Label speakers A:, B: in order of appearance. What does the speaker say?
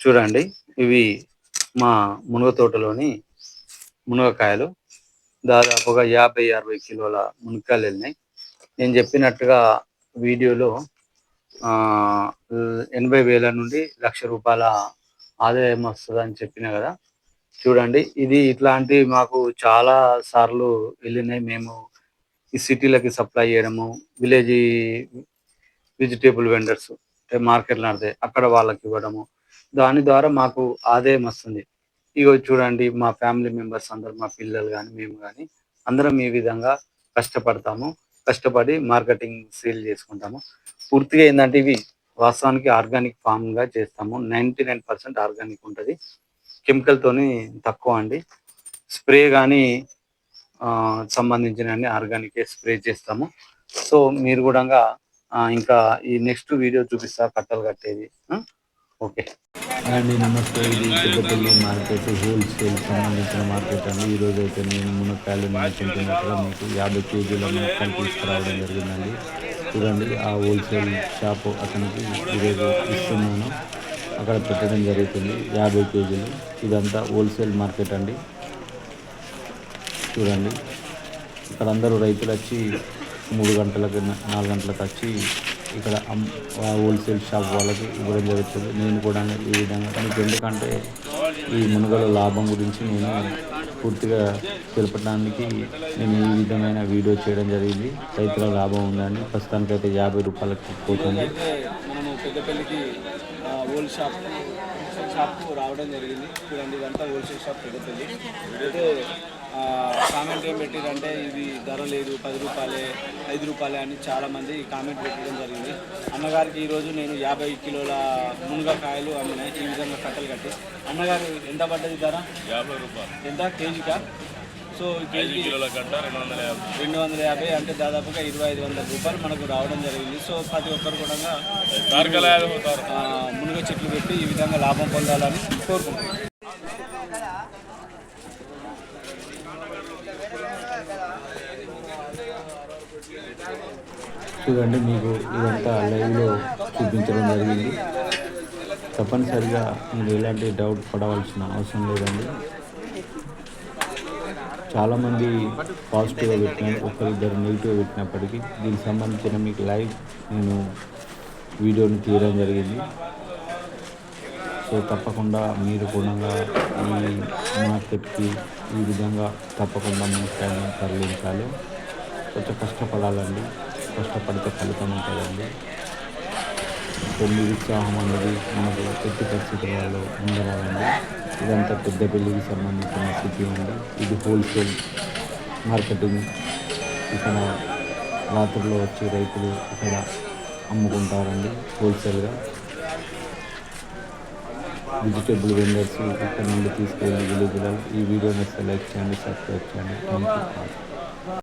A: చూడండి. ఇవి మా మునగ తోటలోని మునగకాయలు. దాదాపుగా 50, 60 కిలోల మునక్కాయలెళ్ళినాయి. నేను చెప్పినట్టుగా వీడియోలో 80,000 నుండి రూ. 1,00,000 ఆదాయం వస్తదని చెప్పినా గదా! చూడండి. ఇది ఇట్లాంటివి మాకు చాలా సార్లు ఎళ్ళినాయి. మేము ఈ సిటీలకి సప్లై జేయడము, విలేజీ వెజిటబుల్ వెండర్స్ అంటే మార్కెట్‌లు నడతాయి. అక్కడ వాళ్ళకివ్వడము. దాని ద్వారా మాకు ఆదాయం వస్తుంది. ఇగో చూడండి మా ఫ్యామిలీ మెంబర్స్ అందరూ మా పిల్లలు గాని, మేము గాని అందరం ఈ విధంగా కష్టపడతాము. కష్టపడి మార్కెటింగ్ సేల్ చేసుకుంటాము. పూర్తిగా ఏందంటే ఇవి వాస్తవానికి ఆర్గానిక్ ఫార్మ్‌గా చేస్తాము. 99% ఆర్గానిక్ ఉంటది. కెమికల్‌తోని తక్కువ అండి. స్ప్రే గాని సంబంధించినన్ని ఆర్గానికే స్ప్రే చేస్తాము. సో, మీరు గూడంగా ఇంకా ఈ నెక్స్ట్ వీడియో చూపిస్తా కట్టలు కట్టేది. ఓకే.
B: అండి నమస్తే. ఇది పెద్దపల్లి మార్కెట్ హోల్సేల్ సంబంధించిన మార్కెట్ అండి. ఈరోజైతే నేను మునక్కాయలు తింటున్నట్టుగా మీకు 50 కేజీల మునక్కాయలు తీసుకురావడం జరిగిందండి. చూడండి ఆ హోల్సేల్ షాపు అతనికి ఈరోజు ఇస్తున్నాను. అక్కడ పెట్టడం జరుగుతుంది 50 కేజీలు. ఇదంతా హోల్సేల్ మార్కెట్ అండి. చూడండి ఇక్కడ అందరూ రైతులు వచ్చి 3 గంటలకి 4 గంటలకు వచ్చి ఇక్కడ హోల్సేల్ షాప్ వాళ్ళకి ఇవ్వడం జరుగుతుంది. నేను కూడా ఈ విధంగా మీకు ఎందుకంటే ఈ మునగల లాభం గురించి నేను పూర్తిగా తెలపడానికి నేను ఈ విధమైన వీడియో చేయడం జరిగింది. రైతుల లాభం ఉందండి. ప్రస్తుతానికైతే 50 రూపాయలకి పోతుంది.
C: మనము పెద్దపల్లికి షాప్కు రావడం జరిగింది. చూడండి ఇదంతా హోల్సేల్ షాప్ పెద్దపల్లి. అయితే కామెంట్ ఏం పెట్టారంటే ఇది ధర లేదు, 10 రూపాయలే, 5 రూపాయలే అని చాలామంది కామెంట్ పెట్టడం జరిగింది. అన్నగారికి ఈరోజు నేను 50 కిలోల మునగకాయలు అమ్మినాయి ఈ విధంగా కట్టలు కట్టి. అన్నగారు ఎంత పడ్డది ధర?
D: 50 రూపాయలు.
C: ఎంత కేజీకా? సో కేజీ 250 అంటే దాదాపుగా 2,500 రూపాయలు మనకు రావడం జరిగింది. సో ప్రతి ఒక్కరు కూడా మునగ చెట్లు పెట్టి ఈ విధంగా లాభం పొందాలని కోరుకుంటున్నాను.
B: చూడండి మీకు ఇదంతా లైవ్లో చూపించడం జరిగింది. తప్పనిసరిగా మీరు ఎలాంటి డౌట్ పడవలసిన అవసరం లేదండి. చాలామంది పాజిటివ్గా పెట్టినారు, ఒకరిద్దరు నెగిటివ్గా పెట్టినప్పటికీ దీనికి సంబంధించిన మీకు లైవ్ నేను వీడియోని తీయడం జరిగింది. సో తప్పకుండా మీరు కూడా ఈ మార్కెట్కి ఈ విధంగా తప్పకుండా మునక్కాయలను తరలించాలి. కొంచెం కష్టపడాలండి. కష్టపడితే ఫలితం ఉంటుందండి. సో మీ ఉత్సాహం అనేది మనకు ఎట్టి పరిస్థితులలో ఉండరాలండి. ఇదంతా పెద్దపల్లికి సంబంధించిన సిటీ అండి. ఇది హోల్సేల్ మార్కెటింగ్. ఇక్కడ రాత్రుల్లో వచ్చి రైతులు ఇక్కడ అమ్ముకుంటారండి హోల్సేల్గా. వెజిటేబుల్ వెండర్స్ ఇక్కడ నుండి తీసుకెళ్ళి విలేజ్లలో. ఈ వీడియో నచ్చితే లైక్ చేయండి, సబ్స్క్రైబ్ చేయండి. Thank you.